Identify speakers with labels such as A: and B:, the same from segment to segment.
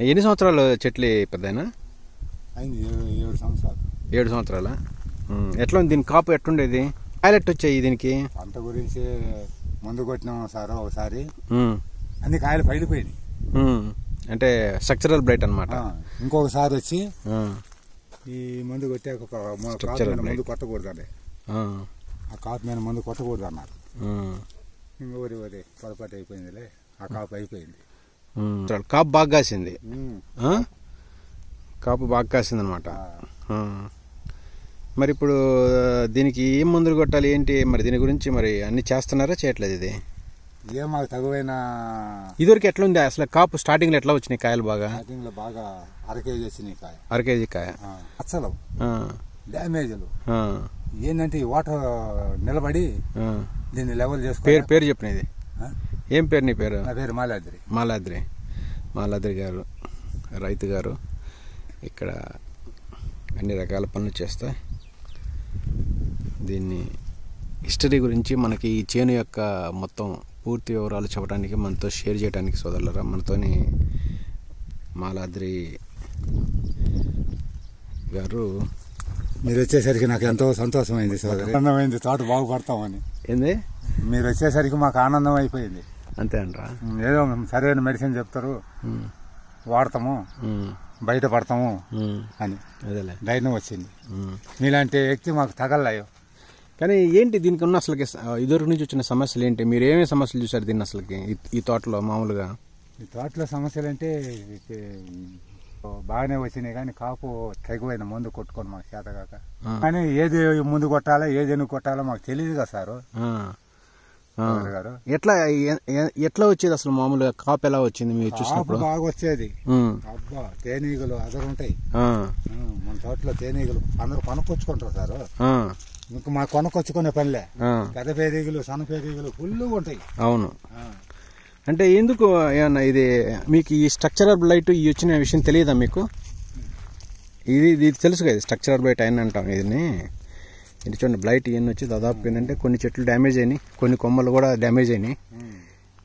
A: ఎన్ని సంవత్సరాలు చెట్లు పెద్దయినా?
B: అయింది 7 సంవత్సరాలు.
A: 7 సంవత్సరాలా? ఎట్లా ఉంది దీని కాపు? ఎట్లుండేది? కాయలు వచ్చాయి దీనికి?
B: పంట గురించి మందు కొట్టినాం సార్ ఒకసారి, అన్ని కాయలు పగిలిపోయినాయి.
A: అంటే స్ట్రక్చరల్ బ్లైట్ అనమాట.
B: ఇంకొకసారి వచ్చి ఈ మందు కొట్టాక మందు కొట్టకూడదు, ఆ కాపు మీద మందు కొట్టకూడదు అన్నారు. ఇంకా వరి పొరపాటు అయిపోయిందిలే, ఆ కాపు అయిపోయింది.
A: కాపు బాగా కాసింది, కాపు బాగా కాసింది అనమాట. మరి ఇప్పుడు దీనికి ఏం మందులు కొట్టాలి ఏంటి మరి? దీని గురించి మరి అన్ని చేస్తున్నారా చేయట్లేదు? ఇది
B: ఏం మాకు తగువైన.
A: ఇదివరకు ఎట్లా ఉంది అసలు కాపు? స్టార్టింగ్ లో ఎట్లా వచ్చినాయి కాయలు? బాగా
B: స్టార్టింగ్ లో బాగా 1/2 కేజీ వచ్చినాయి కాయ.
A: 1/2 కేజీ కాయ.
B: అచ్చలు డ్యామేజ్లు ఏంటంటే ఈ వాటర్ నిలబడి దీన్ని లెవెల్ చేసుకో.
A: పేరు చెప్పినది ఏం పేరు? నీ పేరు?
B: నా పేరు మాలాద్రి.
A: మాలాద్రి గారు రైతు గారు ఇక్కడ అన్ని రకాల పనులు చేస్తా. దీన్ని హిస్టరీ గురించి మనకి ఈ చేను యొక్క మొత్తం పూర్తి వివరాలు చెప్పడానికి మనతో షేర్ చేయడానికి సోదరులరా మనతోని మాలాద్రి గారు.
B: మీరు వచ్చేసరికి నాకు ఎంతో సంతోషమైంది సోదరు, ఆనందమైంది. తోట బాగుపడతామని.
A: ఏంది? మీరు
B: వచ్చేసరికి మాకు ఆనందం అయిపోయింది.
A: అంతే అంటారా?
B: ఏదో సరైన మెడిసిన్ చెప్తారు, వాడతాము, బయటపడతాము అని ధైర్యం వచ్చింది. మీలాంటి వ్యక్తి మాకు తగలయో.
A: కానీ ఏంటి దీనికి ఉన్న అసలుకి ఇదివరకు నుంచి వచ్చిన సమస్యలు ఏంటి? మీరు ఏమేమి సమస్యలు చూసారు దీన్ని అసలుకి ఈ తోటలో? మామూలుగా
B: ఈ తోటలో సమస్యలు అంటే బాగానే వచ్చినాయి, కానీ కాపు తెగువైన మందు కొట్టుకోండి మాకు చేతగాక. కానీ ఏది ముందు కొట్టాలో ఏది ఎన్ను కొట్టాలో మాకు తెలియదు కదా సారు గారు.
A: ఎట్లా వచ్చేది అసలు? మామూలుగా కాపు ఎలా వచ్చింది మీరు చూసినప్పుడు?
B: బాగా వచ్చేది. అబ్బా, తేనీగలు అదరుంటాయి మన తోటలో. తేనీగలు అందరూ కొనుక్కొచ్చుకుంటారు సారు. ఇంకా మా కొనుక్కొచ్చుకునే పనిలే. పెద్ద పేరీగలు సన్న పేరీగలు ఫుల్గా ఉంటాయి.
A: అవును. అంటే ఎందుకు ఏమన్నా ఇది మీకు ఈ స్ట్రక్చరల్ బ్లైట్ ఈ వచ్చిన విషయం తెలియదా మీకు? ఇది తెలుసు కదా స్ట్రక్చరల్ బ్లైట్ అయిన అంటాం. ఇది చూడండి, బ్లైట్ ఇవన్నీ వచ్చి దాదాపు ఏంటంటే కొన్ని చెట్లు డ్యామేజ్ అయినాయి, కొన్ని కొమ్మలు కూడా డ్యామేజ్ అయినాయి.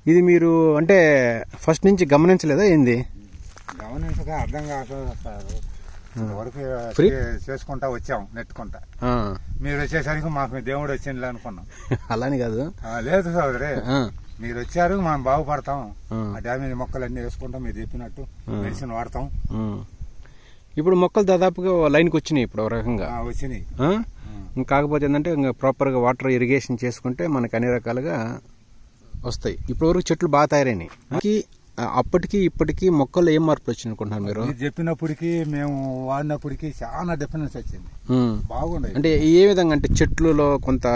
A: ఇది మీరు అంటే ఫస్ట్ నుంచి గమనించలేదా ఏంది?
B: గమనించగా అర్థం కాదు, వరకు చేసుకుంటా వచ్చాం నెట్టుకుంటా. మీరు వచ్చేసరికి మాకు దేవుడు వచ్చింది అనుకున్నాం.
A: అలాని కాదు,
B: లేదు సోదరే, మీరు వచ్చారు మనం బాగుపడతాం. ఆ డ్యామేజ్ మొక్కలన్నీ వేసుకుంటాం, మీరు చెప్పినట్టు మెడిసిన్ వాడతాం.
A: ఇప్పుడు మొక్కలు దాదాపుగా లైన్కి వచ్చినాయి ఇప్పుడు ఒక రకంగా
B: వచ్చినాయి.
A: కాకపోతే ఏంటంటే ఇంకా ప్రాపర్గా వాటర్ ఇరిగేషన్ చేసుకుంటే మనకు అన్ని రకాలుగా వస్తాయి. ఇప్పటి వరకు చెట్లు బాగా తయారైనాయి. అప్పటికి ఇప్పటికి మొక్కలు ఏం మార్పులు వచ్చింది అనుకుంటున్నారు మీరు?
B: చెప్పినప్పటికీ మేము వాడినప్పటికీ చాలా డిఫరెన్స్ వచ్చింది, బాగుంది.
A: అంటే ఏ విధంగా? అంటే చెట్లులో కొంత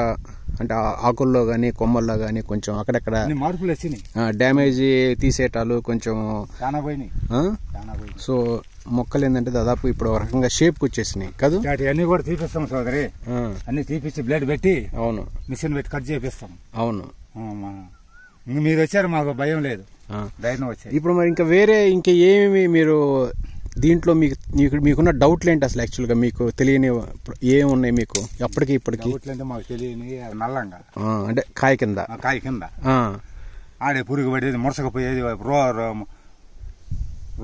A: అంటే ఆకుల్లో గానీ కొమ్మల్లో గానీ కొంచెం అక్కడక్కడ
B: మార్పులు వచ్చినాయి,
A: డ్యామేజ్ తీసేటాలు కొంచెం
B: చాలా పోయినాయి.
A: సో మొక్కలు ఏంటంటే దాదాపు ఇప్పుడు ఒక రకంగా షేప్కి వచ్చేసినాయి కదా.
B: అన్ని కూడా తీపిస్తాం సోదరి, అన్ని తీపిచ్చి బ్లేడ్ పెట్టి,
A: అవును,
B: మిషన్ పెట్టి కట్ చేపిస్తాం.
A: అవును.
B: మీరు వచ్చారు, మాకు భయం లేదు, ధైర్యం వచ్చాయి.
A: ఇప్పుడు మరి ఇంకా వేరే ఇంకా ఏమి మీరు దీంట్లో మీకున్న డౌట్లు ఏంటి అసలు? యాక్చువల్గా మీకు తెలియని ఏమి ఉన్నాయి మీకు అప్పటికి ఇప్పటికి?
B: డౌట్లు మాకు తెలియని నల్లంగా
A: అంటే కాయ కింద
B: ఆడే పురుగు పడేది, మురసకపోయేది,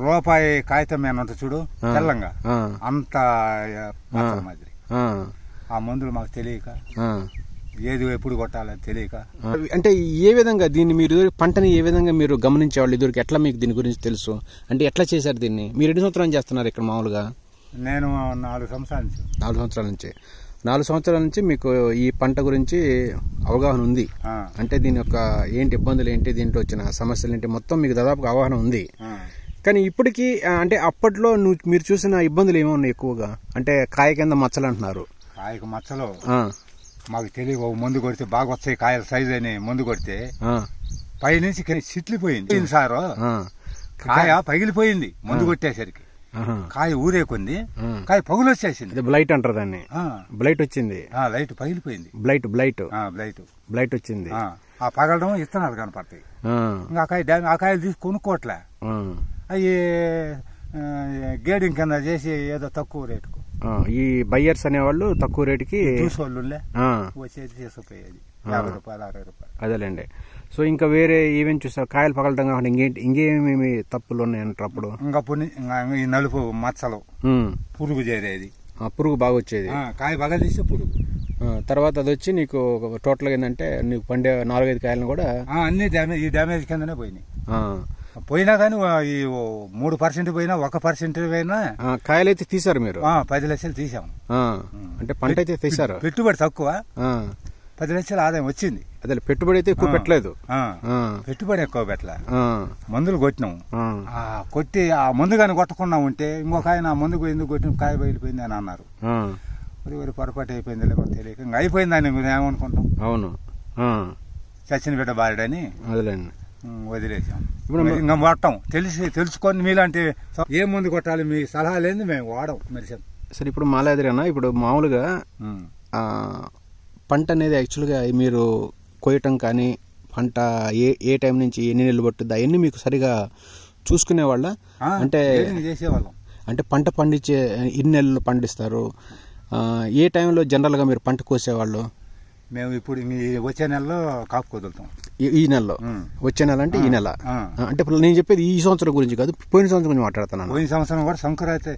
B: రూపాయి కాగితం మీద అంత చూడు తెల్లంగా అంత మాదిరి. ఆ మందులు మాకు తెలియక, ఏది ఎప్పుడు కొట్టాలని తెలియక.
A: అంటే ఏ విధంగా దీన్ని మీరు పంటని ఏ విధంగా మీరు గమనించేవాళ్ళు? ఇదివరకు ఎట్లా మీకు దీని గురించి తెలుసు? అంటే ఎట్లా చేశారు దీన్ని? మీరు ఎన్ని సంవత్సరాలు చేస్తున్నారు ఇక్కడ మామూలుగా?
B: నేను 4 సంవత్సరాల నుంచి.
A: 4 సంవత్సరాల నుంచి మీకు ఈ పంట గురించి అవగాహన ఉంది. అంటే దీని యొక్క ఏంటి ఇబ్బందులు ఏంటి, దీంట్లో వచ్చిన సమస్యలు ఏంటి, మొత్తం మీకు దాదాపుగా అవగాహన ఉంది. కానీ ఇప్పటికీ అంటే అప్పట్లో మీరు చూసిన ఇబ్బందులు ఏమన్నా ఎక్కువగా? అంటే కాయ కింద మచ్చలు అంటున్నారు.
B: కాయకు మచ్చలు మాకు తెలియదు. మందు కొడితే బాగా వస్తాయి కాయల సైజు అని మందు కొడితే పైనుంచి చిట్లిపోయింది సారు. కాయ పగిలిపోయింది మందు కొట్టేసరికి. కాయ ఊరేకుంది, కాయ పగులు వచ్చేసింది.
A: బ్లైట్ అంటారు దాన్ని. బ్లైట్ వచ్చింది,
B: లైట్ పగిలిపోయింది.
A: బ్లైట్ వచ్చింది.
B: ఆ పగలడం ఇత్తనాలు కనపడతాయి. ఇంకా ఆ కాయలు తీసి కొనుక్కోవట్లే, అవి గేడింగ్ కింద చేసి ఏదో తక్కువ రేటుకు
A: ఈ బయ్యర్స్ అనేవాళ్ళు తక్కువ రేటుకి
B: చూసేవాళ్ళు వచ్చేది తీసుకుపోయేది 50 రూపాయలు 60 రూపాయలు.
A: అదేలేండి. సో ఇంకా వేరే ఈవెంట్ చూసారు కాయలు పగలటం కాకుండా ఇంకేమేమి తప్పులు ఉన్నాయంటారు అప్పుడు?
B: ఇంకప్పుడు ఈ నలుపు మచ్చలు, పురుగు చేరేది,
A: పురుగు బాగా వచ్చేది,
B: కాయ బాగా తీస్తే పురుగు.
A: తర్వాత అది వచ్చి నీకు టోటల్గా ఏంటంటే నీకు పండే 4-5 కాయలను కూడా
B: అన్ని డ్యామేజ్, ఈ డ్యామేజ్ కిందనే పోయినాయి. పోయినా కానీ ఈ 3% పోయినా 1% పోయినా
A: కాయలు అయితే తీసారు మీరు?
B: 10 లక్షలు తీసాము.
A: అంటే పంట అయితే తీసారు,
B: పెట్టుబడి తక్కువ, 10 లక్షల ఆదాయం వచ్చింది.
A: అదే పెట్టుబడి అయితే ఎక్కువ పెట్టలేదు,
B: పెట్టుబడి ఎక్కువ పెట్టలే, మందులు కొట్టినాము. కొట్టి ఆ మందు కానీ కొట్టకుండా ఉంటే ఇంకొక ఆయన ఆ మందు ఎందుకు కొట్టిన కాయ బయలుపోయింది అని అన్నారు. వరి పొరపాటు అయిపోయింది లేకపోతే తెలియక ఇంకా అయిపోయిందని ఏమనుకుంటాం.
A: అవును,
B: చచ్చిన బిడ్డ బారుడని
A: వదిలేండి,
B: వదిలేసాం. ఇంకా వాడటం తెలుసుకొని మీలాంటి ఏ మందు కొట్టాలి మీ సలహా లేని మేము వాడం మెరిసాం.
A: సరే, ఇప్పుడు మాలాదిరేనా ఇప్పుడు మామూలుగా పంట అనేది యాక్చువల్గా మీరు కోయటం కానీ పంట ఏ టైం నుంచి ఎన్ని నెలలు పట్టుద్ది అవన్నీ మీకు సరిగా చూసుకునేవాళ్ళ? అంటే
B: చేసేవాళ్ళం.
A: అంటే పంట పండించే ఎన్ని నెలలు పండిస్తారు, ఏ టైంలో జనరల్గా మీరు పంట కోసేవాళ్ళు?
B: మేము ఇప్పుడు వచ్చే నెలలో కాపు కుదులుతాం.
A: ఈ నెలలో? వచ్చే నెల అంటే ఈ నెల? అంటే ఇప్పుడు నేను చెప్పేది ఈ సంవత్సరం గురించి కాదు, పోయిన సంవత్సరం గురించి మాట్లాడుతున్నాను.
B: పోయిన సంవత్సరం కూడా సంక్రాంతి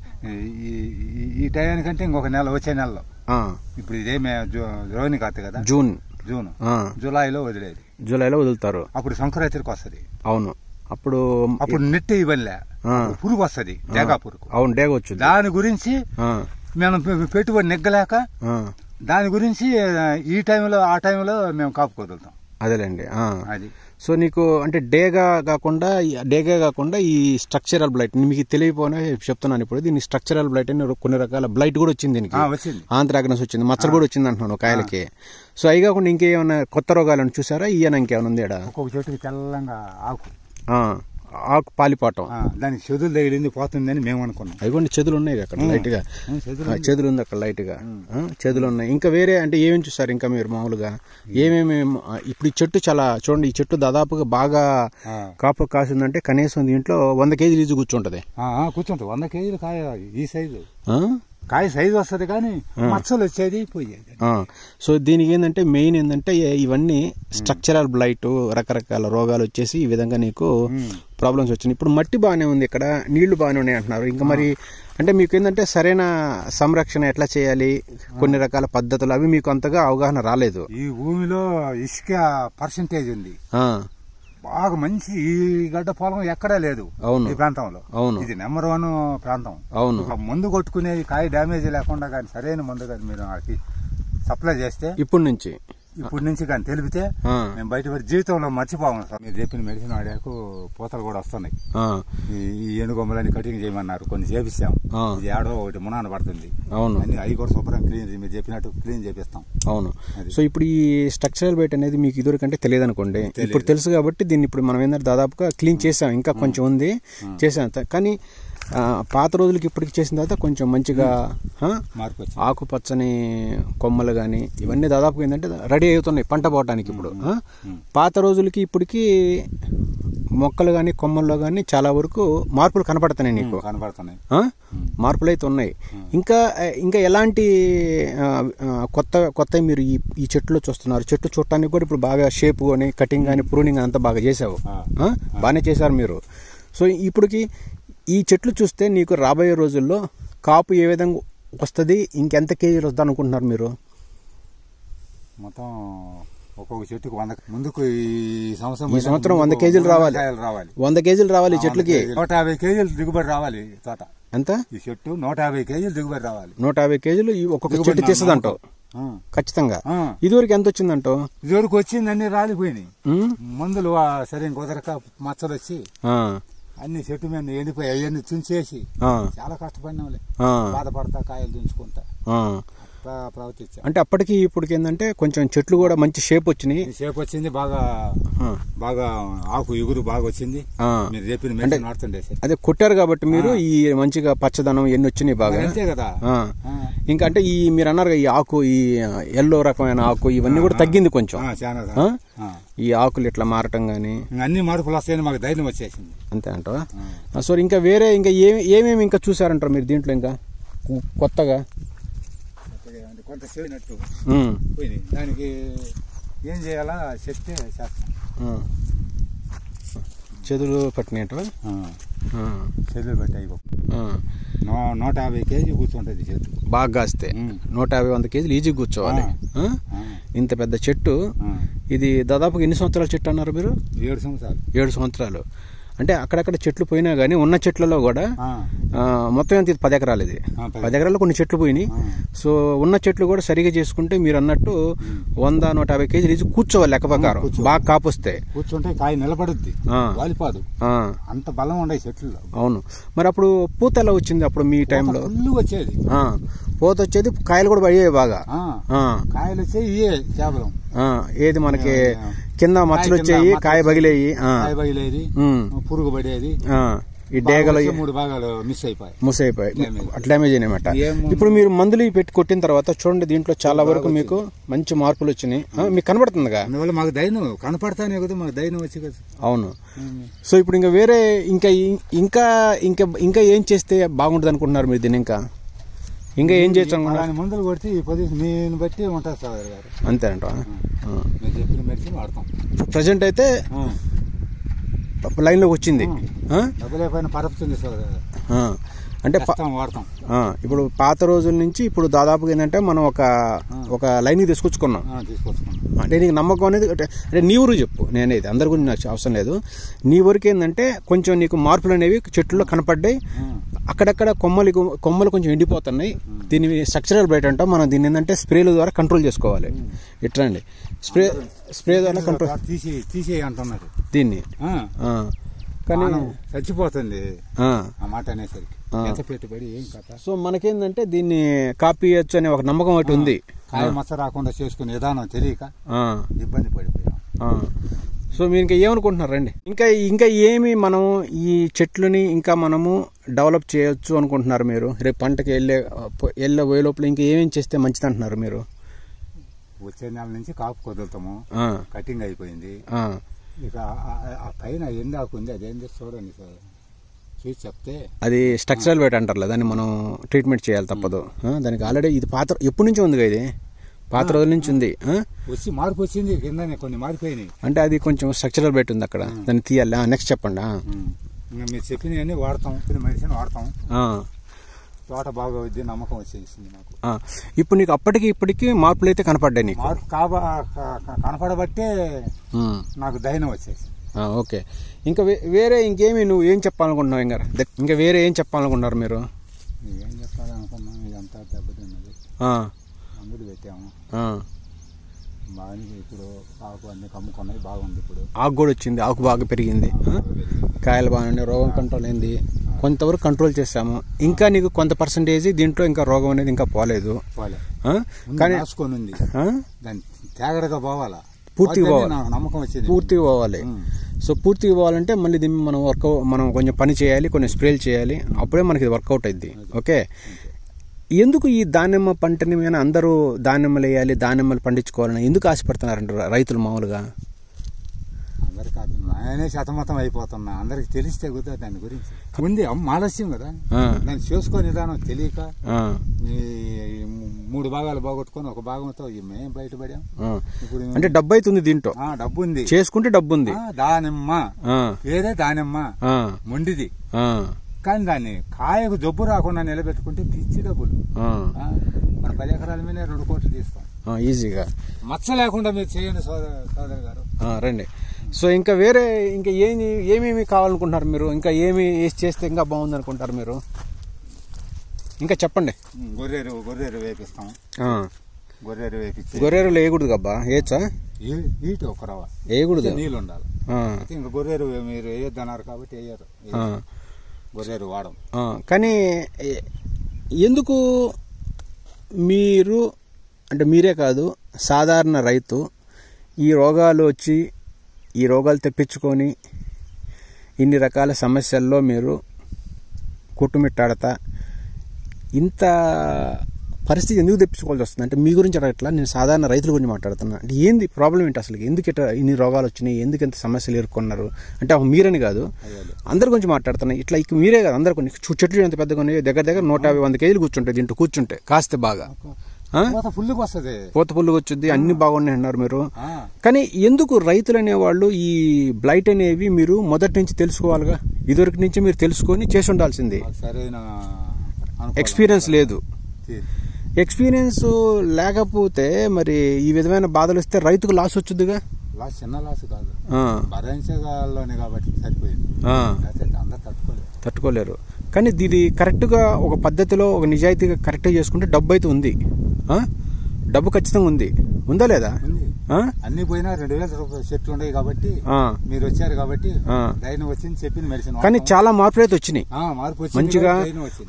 B: ఈ టైంకంటే ఇంకొక నెల, వచ్చే నెలలో. ఇప్పుడు ఇదే రోహిణి కాదు కదా, జూన్ జూలైలో వదిలేది. జూలైలో వదులుతారు, అప్పుడు సంక్రాంతికి వస్తుంది. అవును, అప్పుడు నెట్ ఇవ్వలే, పురుగు వస్తుంది, డేగా పురుగు. అవును, డేగా వచ్చింది. దాని గురించి మేము పెట్టుబడి నెగ్గలేక దాని గురించి ఈ టైంలో ఆ టైంలో మేము కాపు కుదులుతాం. అదేలేండి. అది సో నీకు అంటే డేగా కాకుండా ఈ స్ట్రక్చరల్ బ్లైట్ మీకు తెలియపోయినా చెప్తున్నాను. ఇప్పుడు దీన్ని స్ట్రక్చరల్ బ్లైట్ అని కొన్ని రకాల బ్లైట్ కూడా వచ్చింది దీనికి, ఆంథ్రాక్నస్ వచ్చింది, మచ్చలు కూడా వచ్చింది అంటున్నాను కాయలకి. సో అవి కాకుండా ఇంకేమైనా కొత్త రోగాలను చూసారా? ఈయన ఇంకేమైనా ఉంది? ఒక్కొక్క చెట్టుకి తెల్లంగా ఆకు పాలిపోవటం, దానికి చెదులు తగిలింది పోతుందని మేము అనుకున్నాం. అవి చెదులు ఉన్నాయి అక్కడ లైట్ గా, చెదులు ఉంది అక్కడ లైట్ గా, చెదులు ఉన్నాయి. ఇంకా వేరే అంటే ఏమేమి చూసారు ఇంకా మీరు మామూలుగా? ఏమేమి ఇప్పుడు ఈ చెట్టు చాలా చూడండి, ఈ చెట్టు దాదాపుగా బాగా కాపు కాసిందంటే కనీసం దీంట్లో 100 కేజీలు ఈజీ కూర్చుంటది. 100 కేజీలు కాయ ఈ సైజు కాయ సైజు వస్తుంది, కానీ మచ్చలు వచ్చేది పోయేది. సో దీనికి ఏంటంటే మెయిన్ ఏంటంటే ఇవన్నీ స్ట్రక్చరల్ బ్లైట్, రకరకాల రోగాలు వచ్చేసి ఈ విధంగా నీకు ప్రాబ్లమ్స్ వచ్చినాయి. ఇప్పుడు మట్టి బాగానే ఉంది, ఇక్కడ నీళ్లు బాగానే ఉన్నాయి అంటున్నారు. ఇంకా మరి అంటే మీకు ఏంటంటే సరైన సంరక్షణ ఎట్లా చేయాలి, కొన్ని రకాల పద్ధతులు అవి మీకు అంతగా అవగాహన రాలేదు. ఈ భూమిలో ఇసుక పర్సెంటేజ్ ఉంది బాగా మంచి, ఈ గడ్డ పొలం ఎక్కడా లేదు ఈ ప్రాంతంలో. అవును, ఇది నెంబర్ 1 ప్రాంతం. అవును, మందు కొట్టుకునేది కాయ డ్యామేజ్ లేకుండా కానీ సరైన మందు కానీ మీరు నాకు సప్లై చేస్తే ఇప్పటి నుంచి కానీ తెలిపితే మేము బయట జీవితంలో మర్చిపోవాలి. మీరు చెప్పిన మెడిసిన్ వాడాకు పూతలు కూడా వస్తున్నాయి. ఈ ఏనుగొమ్మలని కటింగ్ చేయమన్నారు, కొన్ని చేపిస్తాం. ఇది ఏడో ఒకటి మునాన పడుతుంది. అవును, అవి కూడా శుభ్రం క్లీన్, మీరు చెప్పినట్టు క్లీన్ చేపిస్తాం. అవును. సో ఇప్పుడు ఈ స్ట్రక్చరల్ బైట్ అనేది మీకు ఇదివరకంటే తెలియదు అనుకోండి, ఇప్పుడు తెలుసు కాబట్టి దీన్ని ఇప్పుడు మనం ఏంటంటే దాదాపుగా క్లీన్ చేసాం, ఇంకా కొంచెం ఉంది చేసాం. కానీ పాత రోజులకి ఇప్పటికి చేసిన తర్వాత కొంచెం మంచిగా ఆకుపచ్చని కొమ్మలు కానీ ఇవన్నీ దాదాపుగా ఏంటంటే రెడీ అవుతున్నాయి పంట పోవటానికి. ఇప్పుడు పాత రోజులకి ఇప్పటికి మొక్కలు కానీ కొమ్మల్లో కానీ చాలా వరకు మార్పులు కనపడుతున్నాయి నీకు, మార్పులు అయితే ఉన్నాయి. ఇంకా ఎలాంటి కొత్త మీరు ఈ చెట్టులో చూస్తున్నారు? చెట్టు చూడటానికి కూడా ఇప్పుడు బాగా షేప్ కానీ కటింగ్ కానీ ప్రూనింగ్ అంతా బాగా చేసావు, బాగానే చేశారు మీరు. సో ఇప్పటికి ఈ చెట్లు చూస్తే నీకు రాబోయే రోజుల్లో కాపు ఏ విధంగా వస్తుంది, ఇంకెంత కేజీలు వస్తుంది అనుకుంటున్నారు మీరు? మొత్తం ఒక్కొక్క చెట్టుకు 100, ముందుకు ఈ సంవత్సరం 100 కేజీలు రావాలి. 100 కేజీలు రావాలి ఈ చెట్లకి. 150 కేజీలు దిగుబడి రావాలి. తోట ఎంత? ఈ చెట్టు 150 కేజీలు దిగుబడి రావాలి. 150 కేజీలు ఒక్కొక్క చెట్టు తీస్తుంది అంటావు ఖచ్చితంగా. ఇదివరకు ఎంత వచ్చిందంటో? ఇదివరకు వచ్చిందన్నీ రాలిపోయినాయి, మందులు సరైన కుదరక మచ్చలు వచ్చి అన్ని చెట్టు మీద ఎండిపోయి అవన్నీ తుంచేసి చాలా కష్టపడినాంలే, బాధపడతా కాయలు తుంచుకుంటా ప్రవర్తించా. అంటే అప్పటికి ఇప్పటికి ఏంటంటే కొంచెం చెట్లు కూడా మంచి షేప్ వచ్చినాయి, వచ్చింది బాగా ఆకు ఎగురు బాగా వచ్చింది. మీరు చెప్పిన మెడిసిన్ వాడుతుండే అదే కొట్టారు కాబట్టి మీరు ఈ మంచిగా పచ్చదనం ఎన్ని వచ్చినాయి బాగా, అంతే కదా. ఇంకా అంటే ఈ మీరు అన్నారు ఈ ఆకు, ఈ ఎల్లో రకమైన ఆకు ఇవన్నీ కూడా తగ్గింది కొంచెం, ఈ ఆకులు ఇట్లా మారటం గానీ అన్ని మార్పులు వస్తాయని మాకు ధైర్యం వచ్చేసింది. అంతే అంటావా? సో ఇంకా వేరే ఇంకా ఏమేమి ఇంకా చూసారంటారు మీరు దీంట్లో ఇంకా కొత్తగా? కొంత చేసినట్టు దానికి ఏం చేయాలా చెప్తే చేస్తాం.
A: చెదులు పట్టినట్టువా?
B: చెదులు పట్టాయి 150 కేజీ కూర్చుంటుంది చెట్టు
A: బాగా కాస్తే 150-100 కేజీలు ఈజీ కూర్చోవాలి. ఇంత పెద్ద చెట్టు ఇది దాదాపుగా ఎన్ని సంవత్సరాల చెట్టు అన్నారు మీరు?
B: 7 సంవత్సరాలు.
A: 7 సంవత్సరాలు. అంటే అక్కడక్కడ చెట్లు పోయినా కానీ ఉన్న చెట్లలో కూడా మొత్తం ఎంత 10 ఎకరాలు. ఇది 10 ఎకరాల్లో కొన్ని చెట్లు పోయినాయి. సో ఉన్న చెట్లు కూడా సరిగా చేసుకుంటే మీరు అన్నట్టు 100-150 కేజీలు ఈజీ కూర్చోవాలి లెక్క ప్రకారం. బాగా కాపుస్తే
B: కూర్చుంటే కాయ నిలబడుద్ది, వాలిపాదు, అంత బలం ఉండే చెట్లు.
A: అవును. మరి అప్పుడు పూత ఎలా వచ్చింది అప్పుడు మీ టైంలో?
B: ఫుల్ వచ్చేది
A: పూత వచ్చేది, కాయలు కూడా పడేవి బాగా.
B: కాయలు వచ్చేవి ఇవే కేవలం.
A: ఏది మనకి కింద మచ్చలు వచ్చేవి, కాయ పగిలేయి,
B: పురుగు పడేది.
A: ఈ డేగలు
B: 3 భాగాలు మిస్ అయిపోయి
A: డ్యామేజ్ అయినమాట. ఇప్పుడు మీరు మందులు పెట్టి కొట్టిన తర్వాత చూడండి, దీంట్లో చాలా వరకు మీకు మంచి మార్పులు వచ్చినాయి. మీకు కనబడుతుందిగా?
B: అందువల్ల మాకు దైనం కనపడతానే కదా, మాకు దైనం వచ్చి కదా.
A: అవును. సో ఇప్పుడు ఇంకా వేరే ఇంకా ఇంకా ఏం చేస్తే బాగుంటుంది అనుకుంటున్నారు మీరు? దీన్ని ఇంకా ఏం చేయొచ్చు అనుకుంటున్నారు?
B: మందులు కొడితే ఈ పొజిషన్ బట్టి ఉంటుంది సోదరు గారు.
A: అంతేనంట.
B: మీరు చెప్పిన మెడిసిన్ వాడతాం.
A: ప్రజెంట్ అయితే లైన్లోకి వచ్చింది.
B: పరపుతుంది సోదరు.
A: అంటే
B: వాడతాం.
A: ఇప్పుడు పాత రోజుల నుంచి ఇప్పుడు దాదాపుగా ఏంటంటే మనం ఒక లైన్ తీసుకొచ్చుకున్నాం. అంటే నీకు నమ్మకం అనేది అంటే నీ ఊరు చెప్పు, నేనేది అందరి గురించి నాకు అవసరం లేదు. నీ ఊరికి ఏంటంటే కొంచెం నీకు మార్పులు అనేవి చెట్లలో కనపడ్డాయి. అక్కడక్కడ కొమ్మలు కొంచెం ఎండిపోతున్నాయి. దీన్ని స్ట్రక్చరల్ బ్రైట్ అంటాం. మనం దీన్ని ఏంటంటే స్ప్రేల ద్వారా కంట్రోల్ చేసుకోవాలి. ఇట్లా అండి, స్ప్రే ద్వారా కంట్రోల్
B: తీసే అంటున్నారు దీన్ని.
A: కానీ
B: చచ్చిపోతుంది మాట అనేసరికి పెట్టుబడి ఏం కథ.
A: సో మనకేందంటే దీన్ని కాపీ చేయొచ్చు అనే ఒక నమ్మకం ఒకటి ఉంది.
B: కాయ మచ్చ రాకుండా చేసుకునే విధానం తెలియక ఇబ్బంది పడిపోయాం.
A: సో మీరు ఇంకా ఏమనుకుంటున్నారండి? ఇంకా ఏమి మనం ఈ చెట్లని ఇంకా మనము డెవలప్ చేయొచ్చు అనుకుంటున్నారు మీరు? రేపు పంటకి వెళ్ళే పోయే లోపల ఇంకా ఏమేమి చేస్తే మంచిది అంటున్నారు మీరు?
B: వచ్చే నెల నుంచి కాపు కుదులుతాము. కటింగ్ అయిపోయింది. ఇక ఆ పైన ఎందాకు ఉంది, అదేంటి చూడండి సార్, చూసి చెప్తే. అది
A: స్ట్రక్చరల్ వెయిట్ అంటారు, దాన్ని మనం ట్రీట్మెంట్ చేయాలి తప్పదు. దానికి ఆల్రెడీ ఇది ఎప్పటి నుంచి ఉంది? ఇది పాత రోజుల నుంచి ఉంది.
B: వచ్చి మార్పు వచ్చింది, కింద కొన్ని మారిపోయినాయి.
A: అంటే అది కొంచెం స్ట్రక్చరల్ వెయిట్ ఉంది అక్కడ, దాన్ని తీయాలి. నెక్స్ట్ చెప్పండి.
B: మీరు చెప్పినవన్నీ వాడతాం, మెడిసిన్ వాడతాం. తోట బాగా వచ్చి నమ్మకం వచ్చేసింది నాకు.
A: ఇప్పుడు నీకు అప్పటికి ఇప్పటికి మార్పులు అయితే కనపడ్డాయి నీకు?
B: కనపడబట్టే నాకు ధైర్యం వచ్చేసి.
A: ఓకే. ఇంకా వేరే ఇంకేమి నువ్వు ఏం చెప్పాలనుకుంటున్నావు? ఇంకా వేరే ఏం చెప్పాలనుకుంటున్నారు మీరు?
B: ఏం చెప్పాలనుకున్నాం, ఇదంతా దెబ్బతిన్నది. మందులు పెట్టాము బాగా. ఇప్పుడు ఆకు అన్ని కమ్ముకున్నాయి, బాగుంది. ఇప్పుడు
A: ఆకు కూడా వచ్చింది, ఆకు బాగా పెరిగింది, కాయలు బాగున్నాయి, రోగం కంట్రోల్ అయింది. కొంతవరకు కంట్రోల్ చేసాము. ఇంకా నీకు కొంత పర్సంటేజ్ దీంట్లో ఇంకా రోగం అనేది ఇంకా పోలేదు.
B: కానీ దాన్ని తేగడగా పోవాలా,
A: పూర్తిగా పోవాలి,
B: నమ్మకం వచ్చింది,
A: పూర్తిగా పోవాలి. సో పూర్తిగా పోవాలంటే మళ్ళీ దీన్ని మనం కొంచెం పని చేయాలి, కొన్ని స్ప్రేలు చేయాలి, అప్పుడే మనకి ఇది వర్కౌట్ అయింది. ఓకే. ఎందుకు ఈ దానిమ్మ పంటని మీద అందరూ దానిమ్మలు వేయాలి, దానిమ్మలు పండించుకోవాలని ఎందుకు ఆశపడుతున్నారంట రైతులు? మామూలుగా
B: అందరికి నేనే శతమతం అయిపోతున్నా. అందరికి తెలిస్తే కుదా దాని గురించి ఉంది ఆలస్యం కదా, దాన్ని చేసుకొని విధానం తెలియక 3 భాగాలు బాగొట్టుకొని ఒక భాగంతో మేము బయటపడాం.
A: ఇప్పుడు అంటే డబ్బు అవుతుంది దీంట్లో,
B: డబ్బు ఉంది,
A: చేసుకుంటే డబ్బు ఉంది.
B: దానిమ్మ వేరే దానిమ్మ మొండిది, కానీ దాన్ని కాయకు జబ్బు రాకుండా నిలబెట్టుకుంటే పిచ్చి డబ్బులు. మన 10 ఎకరాల మీద 2 కోట్లు తీస్తాం
A: ఈజీగా.
B: మచ్చ లేకుండా మీరు చేయండి సోదరు గారు.
A: రండి. సో ఇంకా వేరే ఇంకా ఏమేమి కావాలనుకుంటున్నారు మీరు? ఇంకా ఏమి చేస్తే ఇంకా బాగుంది అనుకుంటారు మీరు? ఇంకా చెప్పండి.
B: గొర్రెరు వేపిస్తాం. గొర్రెరు వేపించి
A: గొర్రెరులో వేయకూడదు కబ్బా? వేయచ్చా?
B: ఈటు ఒక రవ్వ
A: వేయకూడదు,
B: నీళ్ళు ఉండాలి. ఇంకా గొర్రెరు మీరు వేయొద్దన్నారు కాబట్టి వేయరు, గొర్రెరు వాడం.
A: కానీ ఎందుకు మీరు అంటే మీరే కాదు, సాధారణ రైతు ఈ రోగాలు వచ్చి ఈ రోగాలు తెప్పించుకొని ఇన్ని రకాల సమస్యల్లో మీరు కొట్టుమిట్టాడతా ఇంత పరిస్థితి ఎందుకు తెప్పించుకోవాల్సి వస్తుంది? అంటే మీ గురించి అడగట్లా, నేను సాధారణ రైతుల గురించి మాట్లాడుతున్నా. అంటే ఏంది ప్రాబ్లం ఏంటి అసలు? ఎందుకు ఇట్లా ఇన్ని రోగాలు వచ్చినాయి, ఎందుకు ఇంత సమస్యలు ఎదుర్కొన్నారు? అంటే మీరని కాదు, అందరి గురించి మాట్లాడుతున్నా. ఇట్లా మీరే కాదు, అందరు కొన్ని చెట్లు ఎంత పెద్దగా ఉన్నాయి, దగ్గర 150-100 కేజీలు కూర్చుంటాయి దీంట్లో కూర్చుంటే కాస్తే బాగా.
B: ఫుల్గా వస్తుంది,
A: పూత పుల్లుగా వచ్చింది, అన్ని బాగున్నాయి అన్నారు మీరు. కానీ ఎందుకు రైతులు అనేవాళ్ళు ఈ బ్లైట్ అనేవి మీరు మొదటి నుంచి తెలుసుకోవాలిగా, ఇదివరకు నుంచి మీరు తెలుసుకొని చేసి ఉండాల్సింది.
B: సరైన
A: ఎక్స్పీరియన్స్ లేదు. ఎక్స్పీరియన్స్ లేకపోతే మరి ఈ విధమైన బాధలు వస్తే రైతుకు లాస్ వచ్చుద్దిగా.
B: లాస్ చిన్న లాస్ కాదు, భరించగాల్లోనే కాబట్టి సరిపోయింది, అందరు
A: తట్టుకోలేరు. కానీ ఇది కరెక్ట్గా ఒక పద్ధతిలో ఒక నిజాయితీగా కరెక్ట్గా చేసుకుంటే డబ్బు అయితే ఉంది, డబ్బు ఖచ్చితంగా ఉంది, ఉందా లేదా?
B: అన్ని పోయినా 2000 రూపాయల చెట్లు ఉన్నాయి కాబట్టి మీరు వచ్చారు కాబట్టి ధైర్యం వచ్చింది చెప్పింది మెడిసిన్.
A: కానీ చాలా మార్పులు అయితే వచ్చినాయి,
B: మార్పు
A: మంచిగా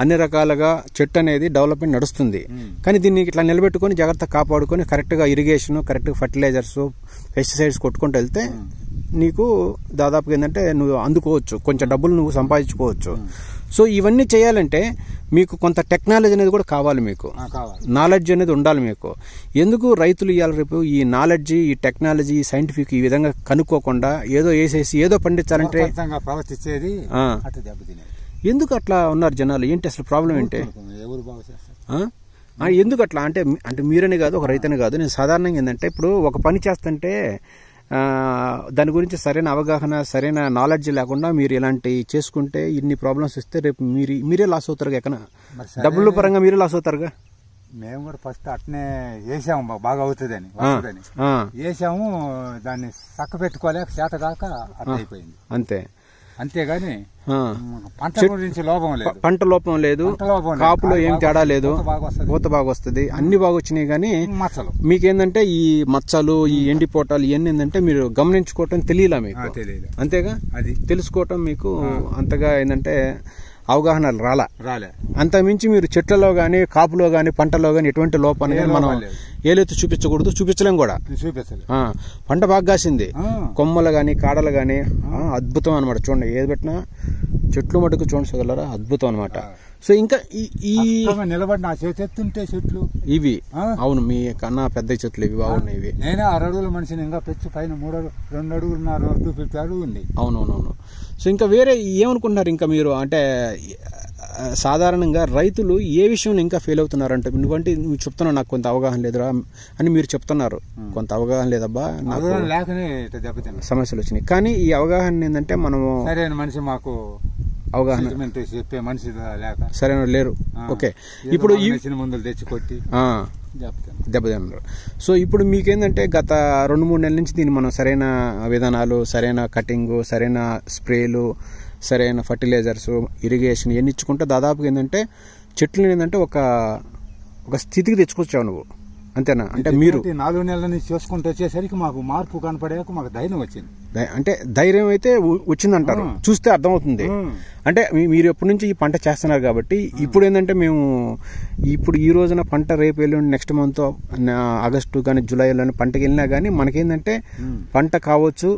A: అన్ని రకాలుగా చెట్టు అనేది డెవలప్మెంట్ నడుస్తుంది. కానీ దీన్ని ఇట్లా నిలబెట్టుకుని జాగ్రత్తగా కాపాడుకొని కరెక్ట్గా ఇరిగేషన్, కరెక్ట్గా ఫర్టిలైజర్స్, పెస్టిసైడ్స్ కొట్టుకుంటూ వెళ్తే నీకు దాదాపుగా ఏంటంటే నువ్వు అందుకోవచ్చు, కొంచెం డబ్బులు నువ్వు సంపాదించుకోవచ్చు. సో ఇవన్నీ చేయాలంటే మీకు కొంత టెక్నాలజీ అనేది కూడా కావాలి, మీకు నాలెడ్జ్ అనేది ఉండాలి మీకు. ఎందుకు రైతులు ఇవాళ రేపు ఈ నాలెడ్జ్, ఈ టెక్నాలజీ, సైంటిఫిక్ ఈ విధంగా కనుక్కోకుండా ఏదో వేసేసి ఏదో పండించాలంటే ఎందుకు అట్లా ఉన్నారు జనాలు? ఏంటి అసలు ప్రాబ్లం ఏంటి? ఎందుకు అట్లా అంటే మీరనే కాదు, ఒక రైతనే కాదు, నేను సాధారణంగా ఏంటంటే ఇప్పుడు ఒక పని చేస్తుంటే దాని గురించి సరైన అవగాహన, సరైన నాలెడ్జ్ లేకుండా మీరు ఇలాంటి చేసుకుంటే ఇన్ని ప్రాబ్లమ్స్ వస్తే రేపు మీరే లాస్ అవుతారుగా, ఎక్కడ డబ్బుల పరంగా మీరే లాస్ అవుతారుగా.
B: మేము కూడా ఫస్ట్ అట్నే వేసాము, బాగా అవుతుందని వేసాము, దాన్ని చక్క పెట్టుకోలేక చేత కాక అట్లా అయిపోయింది
A: అంతే.
B: అంతేగాని పంట గురించి లోపం లేదు,
A: పంట లోపం లేదు, కాపులో ఏం తేడా లేదు, పూత బాగా వస్తుంది, అన్ని బాగా వచ్చినాయి. కానీ మీకేందంటే ఈ మచ్చలు, ఈ ఎండిపోటాలు ఇవన్నీ ఏంటంటే మీరు గమనించుకోవటం తెలియలా మీకు, అంతేగా అది తెలుసుకోవటం మీకు అంతగా ఏంటంటే అవగాహన రాలే. అంత మించి మీరు చెట్లలో గానీ, కాపులో గానీ, పంటలో గానీ ఎటువంటి లోపాన్ని మనం ఏలెత్తి చూపించకూడదు, చూపించలేం కూడా. పంట బాగా కాసింది, కొమ్మలు గానీ, కాడలు గానీ అద్భుతం అనమాట. చూడండి, ఏది పెట్టినా చెట్లు మటుకు చూడగలరా, అద్భుతం అనమాట. సో ఇంకా ఈ
B: నిలబడిన చెట్టుంటే చెట్లు
A: ఇవి అవును, మీ కన్నా పెద్ద చెట్లు ఇవి బాగున్నాయి. ఇవి
B: నేనే 6 అడుగుల మనిషిని, ఇంకా పెంచి పైన 2 అడుగులున్నారు, 250 అడుగు ఉంది.
A: అవునవునవును. సో ఇంకా వేరే ఏమనుకుంటున్నారు ఇంకా మీరు? అంటే సాధారణంగా రైతులు ఏ విషయంలో ఇంకా ఫెయిల్ అవుతున్నారంటే, నువ్వు చెప్తున్నావు నాకు కొంత అవగాహన లేదురా అని మీరు చెప్తున్నారు, కొంత అవగాహన లేదబ్బా నాకు
B: లేకనే
A: సమస్యలు వచ్చినాయి. కానీ ఈ అవగాహన ఏంటంటే మనము
B: సరైన మనిషి మాకు అవగాహన చెప్పే మనిషి లేక
A: సరైన లేరు. ఓకే, ఇప్పుడు
B: మందులు తెచ్చి కొట్టి
A: దెబ్బతిన్నారు. సో ఇప్పుడు మీకేందంటే గత 2-3 నెలల నుంచి దీన్ని మనం సరైన విధానాలు, సరైన కటింగ్, సరైన స్ప్రేలు, సరైన ఫర్టిలైజర్స్, ఇరిగేషన్ ఇవన్నీ ఇచ్చుకుంటే దాదాపుగా ఏంటంటే చెట్లు ఏంటంటే ఒక స్థితికి తెచ్చుకొచ్చావు నువ్వు, అంతేనా? అంటే మీరు
B: 4 నెలల నుంచి చూసుకుంటూ వచ్చేసరికి మాకు మార్పు కనపడాక మాకు ధైర్యం వచ్చింది.
A: అంటే ధైర్యం అయితే వచ్చిందంటారు, చూస్తే అర్థమవుతుంది. అంటే మీరు ఎప్పటి నుంచి ఈ పంట చేస్తున్నారు కాబట్టి ఇప్పుడు ఏంటంటే ఇప్పుడు ఈ రోజున పంట రేపు వెళ్ళి నెక్స్ట్ మంత్ ఆగస్టు కానీ జూలైలోని పంటకి వెళ్ళినా కానీ మనకేంటంటే పంట కావచ్చు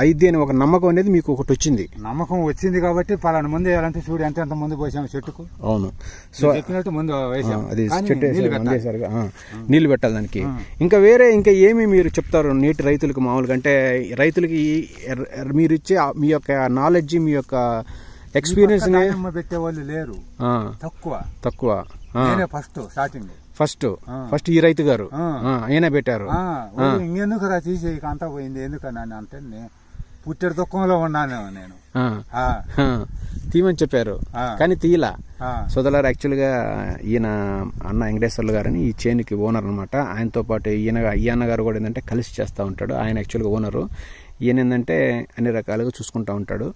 A: అయిద్ది అని ఒక నమ్మకం అనేది మీకు ఒకటి వచ్చింది.
B: నమ్మకం వచ్చింది కాబట్టి పలానా ముందు వేయాలంటే చూడు ఎంత ముందు పోసాము చెట్టుకు.
A: అవును, సో
B: చెప్పినట్టు ముందు
A: అది చెట్టు నీళ్లు పెట్టాలి దానికి. ఇంకా వేరే ఇంకా ఏమి మీరు చెప్తారు నేటి రైతులకు మామూలుగా? అంటే రైతులకి మీరు ఇచ్చే మీ యొక్క నాలెడ్జ్, మీ యొక్క ఎక్స్పీరియన్స్
B: పెట్టేవాళ్ళు లేరు,
A: తక్కువ. ఫస్ట్ ఈ రైతు గారు ఆయన పెట్టారు.
B: ఇంకెందుకు రా తీసి అంతా పోయింది ఎందుకని అంటే పుట్టెడు దుఃఖంలో ఉన్నాను నేను,
A: తీయమని చెప్పారు కానీ తీయలా. సోదరులారు, యాక్చువల్గా ఈయన అన్న వెంకటేశ్వర్లు గారని ఈ చేనుకి ఓనర్ అనమాట. ఆయనతో పాటు ఈ అన్న గారు కూడా ఏంటంటే కలిసి చేస్తూ ఉంటాడు. ఆయన యాక్చువల్గా ఓనరు. ఈయన ఏంటంటే అన్ని రకాలుగా చూసుకుంటూ ఉంటాడు.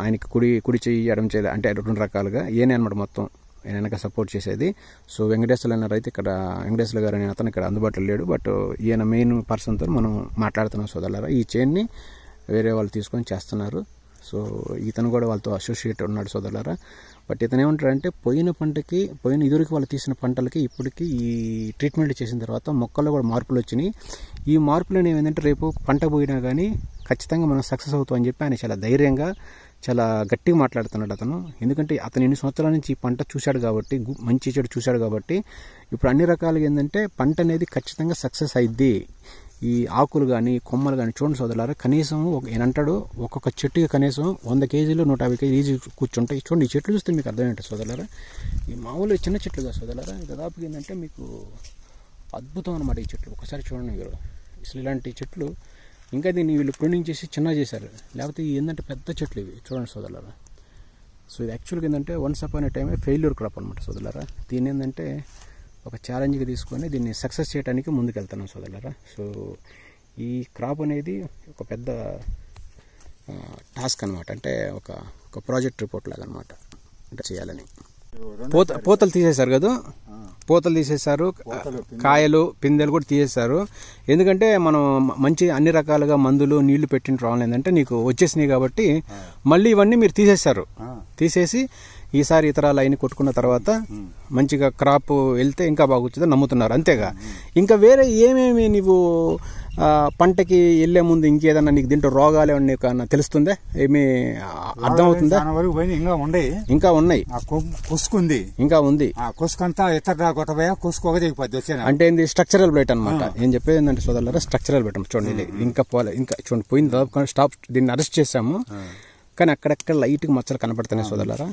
A: ఆయనకి కుడి చెయ్యి ఎడమ చేయాలి అంటే 2 రకాలుగా ఈయనే అనమాట మొత్తం ఆయన వెనక సపోర్ట్ చేసేది. సో వెంకటేశ్వర్లు అన్న రైతు ఇక్కడ, వెంకటేశ్వర్లు గారు అనే అతను ఇక్కడ అందుబాటులో లేడు. బట్ ఈయన మెయిన్ పర్సన్తో మనం మాట్లాడుతున్నాం సోదరులారా. ఈ చైన్ని వేరే వాళ్ళు తీసుకొని చేస్తున్నారు. సో ఇతను కూడా వాళ్ళతో అసోసియేట్ ఉన్నాడు సోదరులారా. బట్ ఇతను ఏమంటాడంటే పోయిన పంటకి, ఇదివరకు వాళ్ళు తీసిన పంటలకి ఇప్పటికి ఈ ట్రీట్మెంట్ చేసిన తర్వాత మొక్కల్లో కూడా మార్పులు వచ్చినాయి. ఈ మార్పులు అనేవి ఏంటంటే రేపు పంట పోయినా కానీ ఖచ్చితంగా మనం సక్సెస్ అవుతాం అని చెప్పి ఆయన చాలా ధైర్యంగా, చాలా గట్టిగా మాట్లాడుతున్నాడు అతను. ఎందుకంటే అతను ఎన్ని సంవత్సరాల నుంచి ఈ పంట చూశాడు కాబట్టి, మంచి చెడు చూశాడు కాబట్టి ఇప్పుడు అన్ని రకాలుగా ఏంటంటే పంట అనేది ఖచ్చితంగా సక్సెస్ అయిద్ది. ఈ ఆకులు కానీ కొమ్మలు కానీ చూడండి సోదరులారా, కనీసం ఏనంటాడు ఒక్కొక్క చెట్టుకి కనీసం 100 కేజీలు 150 కేజీ ఈజీ కూర్చుంటాయి. చూడండి ఈ చెట్లు చూస్తే మీకు అర్థమేంటి సోదరులారా, ఈ మామూలు చిన్న చెట్లుగా సోదరులారా, దాదాపుగా ఏంటంటే మీకు అద్భుతం అనమాట ఈ చెట్లు. ఒకసారి చూడండి మీరు, అసలు ఇలాంటి చెట్లు ఇంకా దీన్ని వీళ్ళు ప్రూనింగ్ చేసి చిన్న చేశారు, లేకపోతే ఏంటంటే పెద్ద చెట్లు ఇవి చూడండి సోదరులారా. సో ఇది యాక్చువల్గా ఏంటంటే వన్స్ అపాన్ ఏ టైమే ఫెయిల్యూర్ క్రాప్ అనమాట సోదరులారా. దీన్ని ఏంటంటే ఒక ఛాలెంజ్గా తీసుకొని దీన్ని సక్సెస్ చేయడానికి ముందుకెళ్తున్నాం సోదరులారా. సో ఈ క్రాప్ అనేది ఒక పెద్ద టాస్క్ అనమాట, అంటే ఒక ప్రాజెక్ట్ రిపోర్ట్ లాగా అనమాట, అంటే చేయాలని. పోతలు తీసేశారు కదా, పోతలు తీసేశారు, కాయలు పిందెలు కూడా తీసేశారు. ఎందుకంటే మనం మంచి అన్ని రకాలుగా మందులు నీళ్లు పెట్టిన రావాలి ఏంటంటే నీకు వచ్చేసినాయి కాబట్టి మళ్ళీ ఇవన్నీ మీరు తీసేశారు. తీసేసి ఈసారి ఇతర లైన్ కొట్టుకున్న తర్వాత మంచిగా క్రాప్ వెళ్తే ఇంకా బాగా వచ్చిందని నమ్ముతున్నారు. అంతేగా ఇంకా వేరే ఏమేమి నువ్వు పంటకి వెళ్లే ముందు ఇంకేదన్నా నీకు దీంట్లో రోగాలు ఏమన్నా తెలుస్తుందా, ఏమి అర్థమవుతుందా? ఇంకా ఉన్నాయి,
B: కుసుకుంది ఇంకా ఉంది, కుసుకంతా ఇతర కొట్టబోయా కుసుకు ఒకటి
A: అంటే ఏంది స్ట్రక్చరల్ బ్లైట్ అనమాట. నేను చెప్పేది ఏంటంటే సోదరులారా, స్ట్రక్చరల్ బ్లైట్ చూడండి. ఇంకా చూడండి పోయింది దాదాపు స్టాప్, దీన్ని అరెస్ట్ చేసాము కానీ అక్కడక్కడ లైట్గా మచ్చలు కనపడుతున్నాయి సోదరులారా.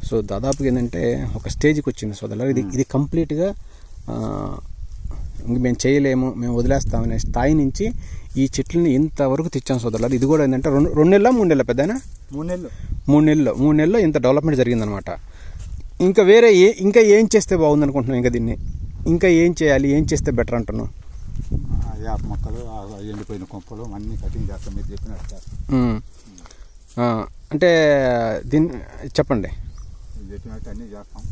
A: సో దాదాపుగా ఏంటంటే ఒక స్టేజ్కి వచ్చింది సోదరులారా, ఇది కంప్లీట్గా ఇంక మేము చేయలేము, మేము వదిలేస్తామనే స్థాయి నుంచి ఈ చెట్లని ఇంతవరకు తెచ్చాం సోదరులారా. ఇది కూడా ఏంటంటే 2 నెలల 3 నెలల పెద్దనా 3 నెలల్లో ఇంత డెవలప్మెంట్ జరిగిందనమాట. ఇంకా వేరే ఇంకా ఏం చేస్తే బాగుంది అనుకుంటున్నాం, ఇంకా దీన్ని ఇంకా ఏం చేయాలి, ఏం చేస్తే బెటర్ అంటున్నాం?
B: యాప మొక్కలు, ఎండిపోయిన కొంపలు అన్నీ కటింగ్ చేస్తాం మీరు చెప్పినట్టు.
A: అంటే దీన్ని చెప్పండి.
B: చెప్పినట్టు అన్నీ చేస్తాం.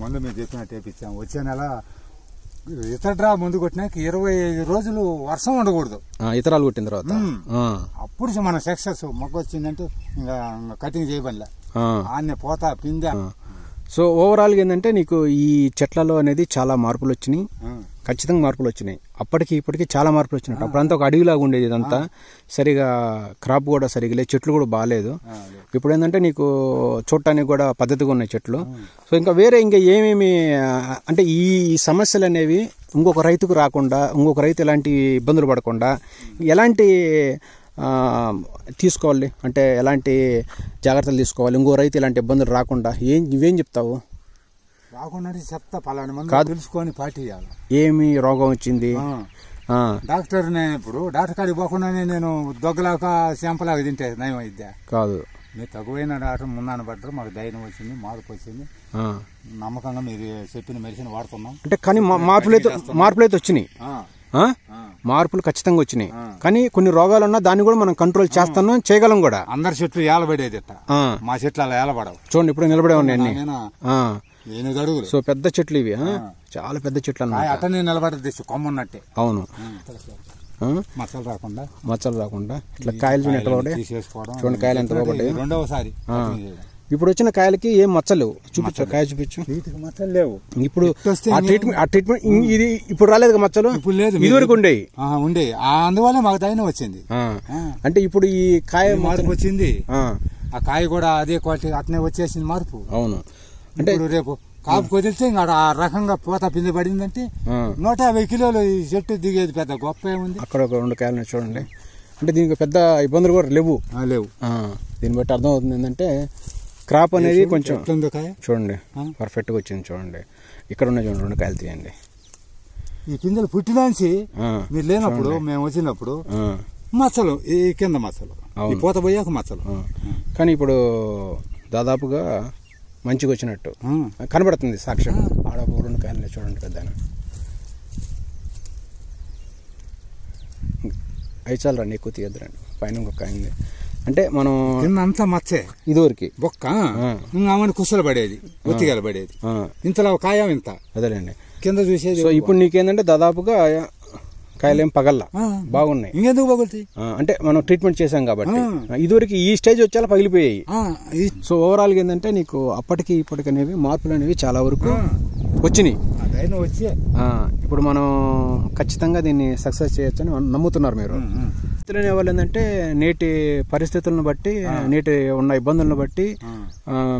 B: ముందు మీరు చెప్పినట్టు వేపించాం. వచ్చే నెల ఇతర ముందు కొట్టినాక 25 రోజులు వర్షం ఉండకూడదు,
A: ఇతరాలు కొట్టిన తర్వాత
B: అప్పుడు మన సక్సెస్. మొక్క వచ్చిందంటే ఇంకా కటింగ్ చేయబడలే, ఆన్నే పోతా పిందా.
A: సో ఓవరాల్గా ఏంటంటే నీకు ఈ చెట్లలో అనేది చాలా మార్పులు వచ్చినాయి, ఖచ్చితంగా మార్పులు వచ్చినాయి. అప్పటికి ఇప్పటికి చాలా మార్పులు వచ్చినట్టు. అప్పుడంతా ఒక అడవిలాగా ఉండేది ఇదంతా, సరిగా క్రాప్ కూడా సరిగా లేదు, చెట్లు కూడా బాగాలేదు. ఇప్పుడు ఏంటంటే నీకు చూడటానికి కూడా పద్ధతిగా ఉన్నాయి చెట్లు. సో ఇంకా వేరే ఇంకా ఏమేమి అంటే ఈ సమస్యలు అనేవి ఇంకొక రైతుకు రాకుండా, ఇంకొక రైతు ఎలాంటి ఇబ్బందులు పడకుండా ఎలాంటి తీసుకోవాలి, అంటే ఎలాంటి జాగ్రత్తలు తీసుకోవాలి, ఇంకో రైతు ఇలాంటి ఇబ్బందులు రాకుండా నువ్వేం చెప్తావు?
B: రాకుండా చెప్తా, పలానా మంది తెలుసుకొని పార్టీ చేయాలి.
A: ఏమి రోగం వచ్చింది
B: డాక్టర్ ఇప్పుడు డాక్టర్ కాడికి పోకుండానే నేను దొగ్గలాక శాంపలాగా తింటే నయం అయిద్దా? కాదు, మీరు తక్కువైన డాక్టర్ ముందాన పడ్డారు, మాకు ధైర్యం వచ్చింది, మార్పు వచ్చింది, నమ్మకంగా మీరు చెప్పిన మెడిసిన్ వాడుతున్నాం.
A: అంటే కానీ మార్పులైతే వచ్చినాయి, మార్పులు ఖచ్చితంగా వచ్చినాయి. కానీ కొన్ని రోగాలు ఉన్నా దాన్ని కూడా మనం కంట్రోల్ చేస్తున్నాం, చేయగలం కూడా.
B: అందరి చెట్లు ఏలబడేది, మా చెట్లు అలా ఏలబడవు.
A: చూడండి ఇప్పుడు నిలబడే ఉన్నాయి అన్ని.
B: 8 అడుగులు.
A: సో పెద్ద చెట్లు ఇవి, చాలా పెద్ద చెట్లు అన్నమాట.
B: అట్టనే నిలబడేది కొమ్మన్నట్టే.
A: అవును,
B: మచ్చలు రాకుండా
A: ఇట్లా కాయలు చూడండి, కాయలు ఎంత బాగుంటాయి.
B: రెండవసారి
A: ఇప్పుడు వచ్చిన కాయలకి ఏం మచ్చలు చూపించు, కాయ చూపించు.
B: మచ్చలు లేవు.
A: ఇప్పుడు ఆ ట్రీట్మెంట్ ఇది ఇప్పుడు రాలేదు మచ్చలు,
B: ఇప్పుడు లేదు,
A: ఇదివరకు ఉండేవి.
B: అందువల్ల మాకు ధైర్యం వచ్చింది.
A: అంటే ఇప్పుడు ఈ కాయ
B: మార్పు వచ్చింది, ఆ కాయ కూడా అదే క్వాలిటీ అట్నే వచ్చేసింది మార్పు.
A: అవును, అంటే
B: రేపు కాపు కుదిరితే ఇంకా ఆ రకంగా పూత పిండి పడిందంటే 150 కిలోలు ఈ చెట్టు దిగేది పెద్ద గొప్ప ఏముంది.
A: అక్కడ ఒక 2 కాయలు చూడండి. అంటే దీనికి పెద్ద ఇబ్బందులు కూడా లేవు. దీన్ని బట్టి అర్థం అవుతుంది ఏంటంటే క్రాప్ అనేది కొంచెం చూడండి పర్ఫెక్ట్ గా వచ్చింది. చూడండి ఇక్కడ ఉన్న చూడండి 2 కాయలు తీయండి.
B: ఈ పిందెలు పుట్టినాంచి మీరు లేనప్పుడు మేము వచ్చినప్పుడు మచ్చలు, ఈ కింద మచ్చలు, పూత పోయాక మచ్చలు.
A: కానీ ఇప్పుడు దాదాపుగా మంచిగా వచ్చినట్టు కనబడుతుంది సాక్ష్యం. ఆడ 2 కాయలు చూడండి పెద్ద. అవి చాలు రండి, ఎక్కువ తీయద్దురండి. పైన ఇంకొక కాయ అంటే మనం
B: అంతా మచ్చే
A: ఇదివరకు
B: బొక్క కుసలు పడేది, ఒత్తిగలు పడేది. ఇంతలో కాయ ఇంత అదేలేండి కింద చూసేది.
A: సో ఇప్పుడు నీకేందంటే దాదాపుగా కాయలేం పగల్లా బాగున్నాయి.
B: ఇంకెందుకు పగులుతాయి
A: అంటే మనం ట్రీట్మెంట్ చేసాం కాబట్టి. ఇదివరకు ఈ స్టేజ్ వచ్చేలా పగిలిపోయాయి. సో ఓవరాల్ గా ఏంటంటే నీకు అప్పటికి ఇప్పటికి అనేవి మార్పులు అనేవి చాలా వరకు వచ్చినాయి. ఇప్పుడు మనం ఖచ్చితంగా దీన్ని సక్సెస్ చేయొచ్చని నమ్ముతున్నారు మీరు. రైతులు వాళ్ళు ఏంటంటే నేటి పరిస్థితులను బట్టి నేటి ఉన్న ఇబ్బందులను బట్టి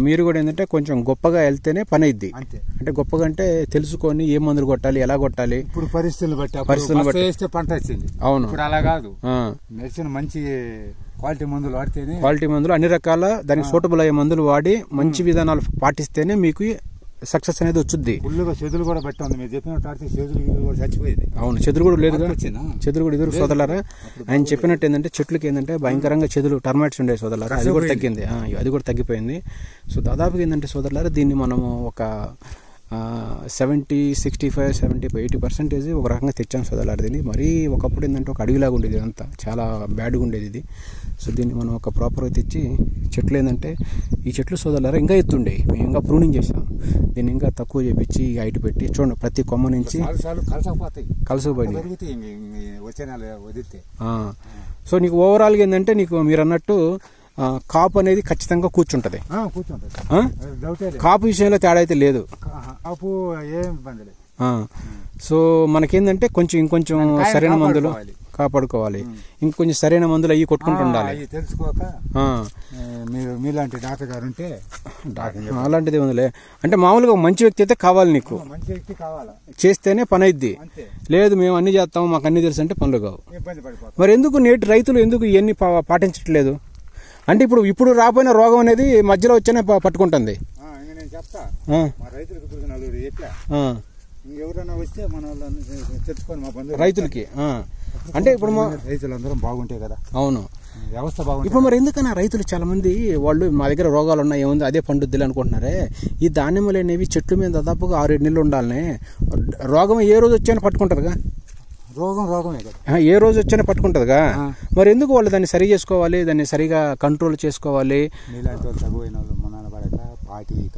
A: మీరు కూడా ఏంటంటే కొంచెం గొప్పగా వెళ్తేనే పని అయింది. అంటే గొప్పగా అంటే తెలుసుకొని ఏ మందులు కొట్టాలి, ఎలా కొట్టాలి,
B: ఇప్పుడు పరిస్థితులను బట్టి పంట వచ్చింది.
A: అవును,
B: ఇప్పుడు అలా కాదు. మెడిసిన్ మంచి క్వాలిటీ మందులు వాడితేనే,
A: క్వాలిటీ మందులు అన్ని రకాల దానికి సూటబుల్ అయ్యే మందులు వాడి మంచి విధానాలు పాటిస్తేనే మీకు సక్సెస్ అనేది వచ్చుద్ది.
B: ఫుల్గా చెదులు కూడా బట్టి ఉంది. మీరు చెప్పినట్టు చెదులు కూడా చచ్చిపోయింది.
A: అవును, చెదులు కూడా లేదుగా. చెదులు కూడా ఎదురు సోదరులారా ఆయన చెప్పినట్టు ఏంటంటే చెట్లకి ఏంటంటే భయంకరంగా చెదులు టర్మైట్స్ ఉండే సోదరులారా, అది కూడా తగ్గింది, అది కూడా తగ్గిపోయింది. సో దాదాపుగా ఏంటంటే సోదరులారా దీన్ని మనము ఒక 70, 65, 75, 80% ఒక రకంగా తెచ్చాం సోదరులారా. దీన్ని మరీ ఒకప్పుడు ఏంటంటే ఒక అడవిలాగా ఉండేది, అంతా చాలా బ్యాడ్గా ఉండేది ఇది. సో దీన్ని మనం ఒక ప్రాపర్గా తెచ్చి చెట్లు ఏంటంటే ఈ చెట్లు సోదరులారా ఇంకా ఎత్తుండే, మేము ఇంకా ప్రూనింగ్ చేసాం. దీన్ని ఇంకా తక్కువ చేపించి హైట్ పెట్టి చూడండి ప్రతి కొమ్మ నుంచి కలిసిపోయింది. సో నీకు ఓవరాల్గా ఏంటంటే నీకు మీరు అన్నట్టు కాపు అనేది ఖచ్చితంగా కూర్చుంటది. కాపు విషయంలో తేడా అయితే లేదు. సో మనకేందంటే కొంచెం ఇంకొంచెం సరైన మందులు కాపాడుకోవాలి, ఇంకొంచెం సరైన మందులు అవి కొట్టుకుంటుండాలి.
B: తెలుసుకోక మీలాంటి డాక్టర్ గారు ఉంటే
A: అలాంటిది ఉందిలే. అంటే మామూలుగా మంచి వ్యక్తి అయితే కావాలి, నీకు
B: మంచి వ్యక్తి కావాలా,
A: చేస్తేనే పని అయిద్ది. లేదు మేము అన్ని చేస్తాము మాకు అన్ని తెలుసు అంటే పనులు కావు. మరి ఎందుకు నేటి రైతులు ఎందుకు ఇవన్నీ పాటించట్లేదు? అంటే ఇప్పుడు రాబోయిన రోగం అనేది మధ్యలో వచ్చేనే పట్టుకుంటుంది.
B: నేను చెప్తా ఎవరైనా వస్తే మన తెచ్చుకొని మా బంధువులు రైతులకి
A: అంటే ఇప్పుడు
B: రైతులందరం బాగుంటాయి కదా.
A: అవును,
B: వ్యవస్థ బాగుంటుంది.
A: ఇప్పుడు మరి ఎందుకన్నా రైతులు చాలా మంది వాళ్ళు మా దగ్గర రోగాలు ఉన్నాయి ఏముంది అదే పండుద్దిలే అనుకుంటున్నారే. ఈ ధాన్యములు అనేవి చెట్ల మీద దాదాపుగా 6-7 నెలలు ఉండాలని, రోగం ఏ రోజు వచ్చాయని పట్టుకుంటుందిగా.
B: రోగమే కదా,
A: ఏ రోజు వచ్చానే పట్టుకుంటుందిగా. మరి ఎందుకు వాళ్ళు దాన్ని సరి చేసుకోవాలి, దాన్ని సరిగా కంట్రోల్ చేసుకోవాలి?
B: నీలాంటి వాళ్ళు తగువైన వాళ్ళు మనాన పడక పాటిక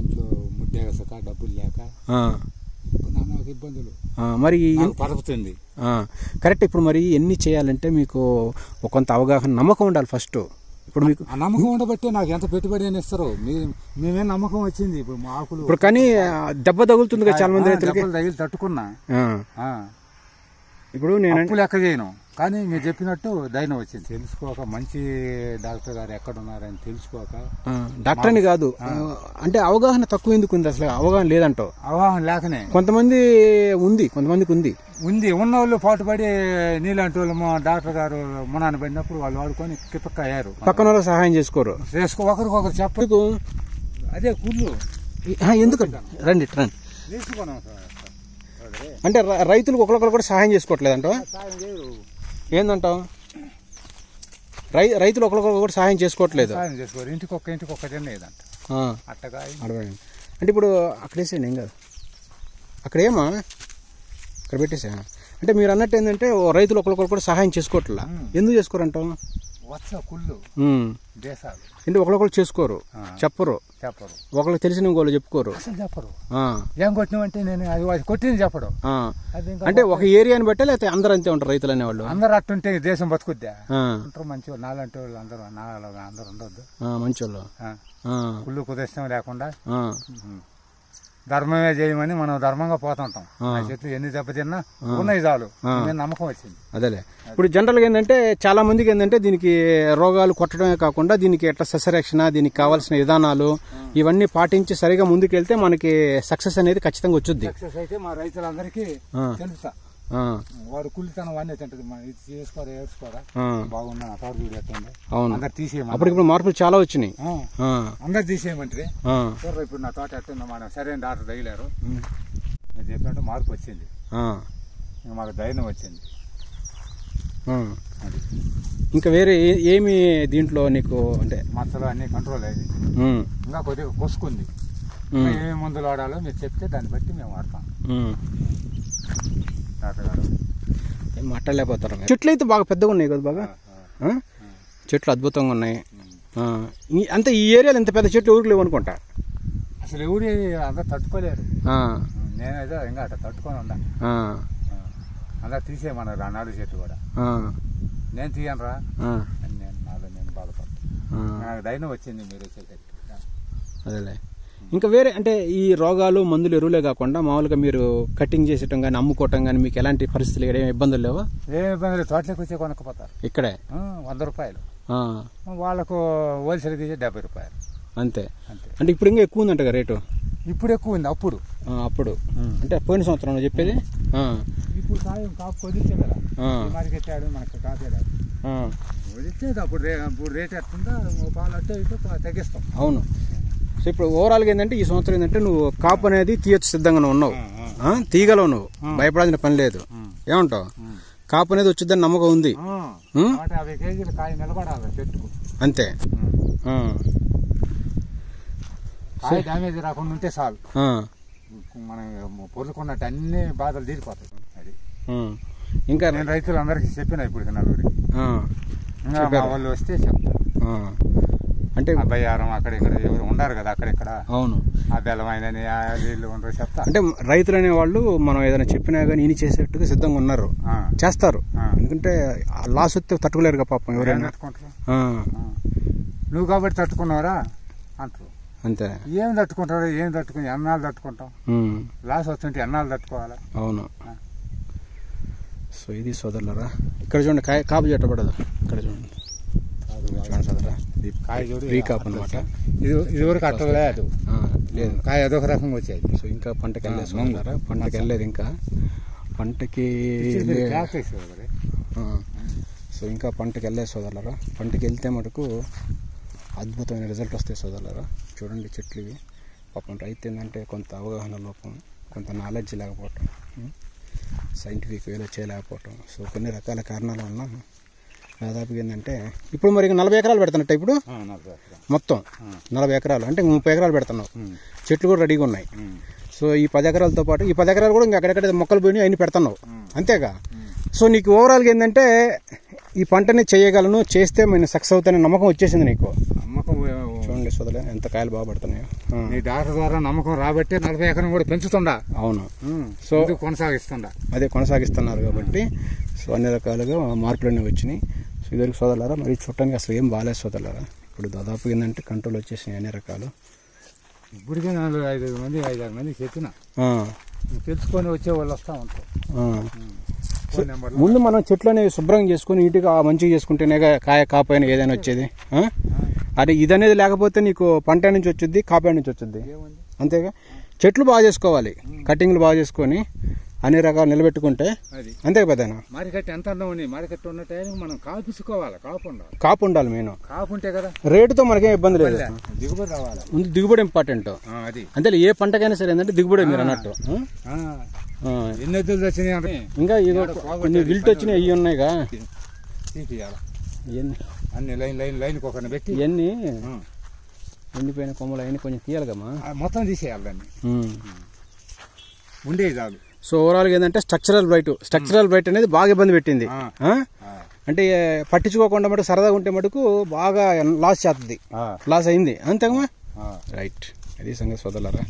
B: ఇంట్లో ముడ్డేగసక డబ్బులు లేక ఇబ్బందులు
A: మరి
B: పడుతుంది.
A: కరెక్ట్. ఇప్పుడు మరి ఎన్ని చేయాలంటే మీకు కొంత అవగాహన నమ్మకం ఉండాలి ఫస్ట్. ఇప్పుడు మీకు
B: నమ్మకం ఉండబట్టే నాకు ఎంత పెట్టుబడి అని ఇస్తారు. మేమే నమ్మకం వచ్చింది. ఇప్పుడు మా ఆకులు
A: ఇప్పుడు కానీ దెబ్బ తగులుతుంది కదా చాలా మంది రైతులకి.
B: తగిలి తట్టుకున్నా.
A: ఇప్పుడు నేను
B: లెక్క చేయను, కానీ మీరు చెప్పినట్టు ధైర్యం వచ్చింది. తెలుసుకోక మంచి డాక్టర్ గారు ఎక్కడ ఉన్నారని తెలుసుకోక,
A: డాక్టర్ అని కాదు అంటే అవగాహన తక్కువ ఎందుకు ఉంది, అసలు అవగాహన లేదంటావు?
B: అవగాహన లేకనే
A: కొంతమందికి ఉంది.
B: ఉన్న వాళ్ళు పాటుపడి నీలాంటి వాళ్ళు మా డాక్టర్ గారు మునాన్ని పడినప్పుడు వాళ్ళు వాడుకొని కిప్పక్క అయ్యారు.
A: పక్కన వాళ్ళకి సహాయం చేసుకోరు,
B: ఒకరికొకరు చెప్పదు. అదే కుళ్ళు
A: ఎందుకు రండి
B: తీసుకున్నాం సార్.
A: అంటే రైతులకు ఒకరికొకరు కూడా సహాయం చేసుకోవట్లేదంటావా? ఏందంటావు? రైతులు ఒకరికొకరు కూడా సహాయం చేసుకోవట్లేదు.
B: ఇంటికొక్క లేదంట.
A: అంటే ఇప్పుడు అక్కడేసేయండి, ఏం కాదు. అక్కడేమా అక్కడ పెట్టేసా. అంటే మీరు అన్నట్టు ఏంటంటే రైతులు ఒకరికొకరు కూడా సహాయం చేసుకోవట్లా. ఎందుకు చేసుకోరంటావు?
B: కుళ్ళు దేశాలు
A: అంటే ఒకరికొకరు చేసుకోరు, చెప్పరు. ఒకరికి తెలిసిన వాళ్ళు చెప్పుకోరు,
B: చెప్పరు. ఏం కొట్టినామంటే నేను అది కొట్టింది చెప్పడం.
A: అంటే ఒక ఏరియాని బట్టే లేకపోతే అందరూ అంతే ఉంటారు రైతులు అనేవాళ్ళు.
B: అందరు అట్టుంటే దేశం బతుకుద్దా? ఉంటారు మంచి వాళ్ళు, నాలాంటి వాళ్ళు అందరూ అందరూ ఉండొద్దు మంచి వాళ్ళు. కుళ్ళు కుదష్టం లేకుండా ధర్మమే చేయమని మనం ధర్మంగా పోతుంటాం. చెట్లు ఎన్ని దెబ్బతిన్నా ఉన్నాయి చాలు, నమ్మకం వచ్చింది.
A: అదేలే. ఇప్పుడు జనరల్ గా ఏంటంటే చాలా మందికి ఏంటంటే దీనికి రోగాలు కొట్టడమే కాకుండా దీనికి ఎట్లా సస్యరక్షణ, దీనికి కావాల్సిన విధానాలు ఇవన్నీ పాటించి సరిగా ముందుకెళ్తే మనకి సక్సెస్ అనేది ఖచ్చితంగా వచ్చుద్ది.
B: సక్సెస్ అయితే మా రైతులందరికీ తెలుసా, వాడు కుళ్ళితనం వాడినే తింటది. ఇది చేసుకోరా ఏడ్చుకోరా బాగున్నా తోటలు ఎట్టండి. అందరు తీసేయమని
A: అప్పుడు ఇప్పుడు మార్పులు చాలా వచ్చినాయి.
B: అందరు తీసేయమంటే ఇప్పుడు నా తోట ఎట్టుందో మనం సరైన డాక్టర్ తగిలారు. నేను చెప్పినట్టు మార్పు వచ్చింది, మాకు ధైర్యం వచ్చింది.
A: ఇంకా వేరే ఏమి దీంట్లో నీకు అంటే
B: మచ్చలు అన్ని కంట్రోల్ అయింది. ఇంకా కొద్దిగా కొసుకుంది. ఏమేమి మందులు వాడాలో మీరు చెప్తే దాన్ని బట్టి మేము వాడతాం.
A: మాట్లాడలేకపోతారు. చెట్లు అయితే బాగా పెద్దగా ఉన్నాయి కదా, బాగా చెట్లు అద్భుతంగా ఉన్నాయి. అంతే ఈ ఏరియాలో ఇంత పెద్ద చెట్లు ఊరికి లేవు అనుకుంటా.
B: అసలు ఎవరు అందరు తట్టుకోలేరు. నేనైతే ఇంకా అట్లా తట్టుకొని ఉండా. అందరు తీసేయమన్నారు ఆ నాలుగు చెట్లు కూడా. నేను తీయను రా అని నేను బాధపడతాను. నాకు ధైర్యం వచ్చింది మీరు వచ్చేసరికి.
A: అదేలే. ఇంకా వేరే అంటే ఈ రోగాలు మందులు ఎరువులే కాకుండా మామూలుగా మీరు కటింగ్ చేసేయటం కానీ అమ్ముకోవటం కానీ మీకు ఎలాంటి పరిస్థితులు ఏం ఇబ్బందులు లేవా?
B: ఏ ఇబ్బందులు, తోటలోకి వచ్చి కొనుక్కపోతారు
A: ఇక్కడే
B: 100 రూపాయలు, వాళ్ళకు హోల్సేల్ తీసి 70 రూపాయలు
A: అంతే. అంటే ఇప్పుడు ఇంకా ఎక్కువ ఉందంట రేటు?
B: ఇప్పుడు ఎక్కువ ఉంది, అప్పుడు
A: అంటే పోయిన సంవత్సరం చెప్పేది.
B: ఇప్పుడు కాపు కొదిలితే కదా మార్కెట్టాడు, మనకు కాపేదాడు వదిలితే అప్పుడు రేట్ ఎట్టుందో పాలు అట్టే ఇటు తగ్గిస్తాం.
A: అవును. సో ఇప్పుడు ఓవరాల్గా ఏంటంటే ఈ సంవత్సరం ఏంటంటే నువ్వు కాపు అనేది తీయచ్చు సిద్ధంగా ఉన్నావు, తీగలవు, నువ్వు భయపడాల్సిన పని లేదు. ఏమంటావు? కాపు అనేది వచ్చిందని నమ్మకం ఉంది.
B: 50 కేజీల కాయ నిలబడాలి చెట్టుకు
A: అంతే.
B: కాయ డ్యామేజ్ రాకుండా ఉంటే చాలు, మనం పొరుకున్నట్టు అన్ని బాధలు తీరిపోతాయి. అది
A: ఇంకా
B: నేను రైతులందరికీ చెప్పిన ఇప్పుడు నలుగురికి, వాళ్ళు వస్తే చెప్తారు.
A: అంటే
B: బయ్యారం అక్కడ ఇక్కడ ఎవరు ఉండారు కదా అక్కడెక్కడ.
A: అవును.
B: ఆ బెల్లమైన వీళ్ళు ఉండరు చెప్తా.
A: అంటే రైతులు అనే వాళ్ళు మనం ఏదైనా చెప్పినా కానీ ఈయన చేసేట్టుగా సిద్ధంగా ఉన్నారు, చేస్తారు. ఎందుకంటే లాస్ వస్తే తట్టుకోలేరు పాపం ఎవరైనా.
B: నువ్వు కాబట్టి తట్టుకున్నావరా అంటారు.
A: అంతే.
B: ఏం తట్టుకుంటావు? ఏం తట్టుకుని ఎన్నాళ్ళు తట్టుకుంటాం? లాస్ వస్తుంటే ఎన్నాళ్ళు తట్టుకోవాలా? అవును.
A: సో ఇది సోదరులరా, ఇక్కడ చూడండి కాపు చెట్టబడదు. ఇక్కడ చూడండి సోదరా,
B: కాయ చూడు
A: రీకాప్ అనమాట.
B: ఇది వరకు అట్టలేదు, లేదు కాయ అదొక రకంగా వచ్చేది.
A: సో ఇంకా పంటకి వెళ్ళలేదు సోదరులరా, పంటకి వెళ్ళలేదు ఇంకా. పంటకి సో ఇంకా పంటకి వెళ్ళలేదు సోదరులరా. పంటకి వెళ్తే మటుకు అద్భుతమైన రిజల్ట్ వస్తాయి సోదరులరా. చూడండి చెట్లు ఇవి. పాపం రైతు ఏంటంటే కొంత అవగాహన లోపం, కొంత నాలెడ్జ్ లేకపోవటం, సైంటిఫిక్ వేలో చేయలేకపోవటం, సో కొన్ని రకాల కారణాల వల్ల దాదాపుగా ఏంటంటే ఇప్పుడు మరి 40 ఎకరాలు పెడుతున్నట్టు. ఇప్పుడు మొత్తం 40 ఎకరాలు అంటే 30 ఎకరాలు పెడుతున్నావు. చెట్లు కూడా రెడీగా ఉన్నాయి. సో ఈ 10 ఎకరాలతో పాటు ఈ 10 ఎకరాలు కూడా ఇంకా అక్కడెక్కడ మొక్కలు పోయినాయి అన్ని పెడుతున్నావు, అంతేగా. సో నీకు ఓవరాల్గా ఏంటంటే ఈ పంటని చేయగలను, చేస్తే నేను సక్సెస్ అవుతానే నమ్మకం వచ్చేసింది నీకు.
B: నమ్మకం
A: చూడండి సోదరులే ఎంత కాయలు బాగా పడుతున్నాయో.
B: నీ డాక్టర్ ద్వారా నమ్మకం రాబట్టే 40 ఎకరం కూడా పెంచుతుండా.
A: అవును. సో
B: కొనసాగిస్తుండా,
A: అదే కొనసాగిస్తున్నారు కాబట్టి సో అన్ని రకాలుగా మార్పులన్నీ వచ్చినాయి. సో ఇదివరకు సోదరులారా మరి చూడటానికి అసలు ఏం బాగాలేదు సోదరులారా. ఇప్పుడు దాదాపు ఏంటంటే కంట్రోల్ వచ్చేసినాయి అన్ని రకాలు.
B: ఇప్పటికే 4-5 మంది 5-6 మందికి చెప్పిన, తెలుసుకొని వచ్చే వాళ్ళు వస్తూ ఉంటారు.
A: ముందు మనం చెట్లు అనేవి శుభ్రం చేసుకుని నీట్గా మంచిగా చేసుకుంటేనే కాపైన ఏదైనా వచ్చేది. అదే ఇది అనేది లేకపోతే నీకు పంట నుంచి వచ్చుద్ది, కాపాయ నుంచి వచ్చుద్ది, అంతేగా. చెట్లు బాగా చేసుకోవాలి, కటింగ్లు బాగా చేసుకొని అన్ని రకాలు నిలబెట్టుకుంటే అంతే పెద్దనా.
B: మారికట్టు ఎంత ఉంది, మారికట్టు ఉన్న టైంకి మనం కాపుసుకోవాలి.
A: కాపు ఉండాలి మెయిన్.
B: కాపు ఉంటే కదా రేటుతో
A: మనకేం ఇబ్బంది లేదు.
B: దిగుబడి రావాలి,
A: ముందు దిగుబడి ఇంపార్టెంట్. అంతే ఏ పంటకైనా సరే ఏంటంటే దిగుబడి మీరు అన్నట్టు.
B: ఎన్ని ఎద్దులు వచ్చినాయి
A: ఇంకా కొన్ని విల్ట్ వచ్చినాయి, అవి ఉన్నాయిగా
B: అన్ని లైన్ ఒకరిని పెట్టి
A: ఇవన్నీ ఎండిపోయిన కొమ్మలు అవన్నీ కొంచెం తీయాలిగమ్మా,
B: మొత్తం తీసేయాలి దాన్ని ఉండేది చాలు.
A: సో ఓవరాల్గా ఏంటంటే స్ట్రక్చరల్ బ్రైట్ అనేది బాగా ఇబ్బంది పెట్టింది. అంటే పట్టించుకోకుండా మటుకు సరదాగా ఉంటే మటుకు బాగా లాస్ చేస్తుంది, లాస్ అయింది, అంతేగా. రైట్, అది సంగతి సోదరులారా.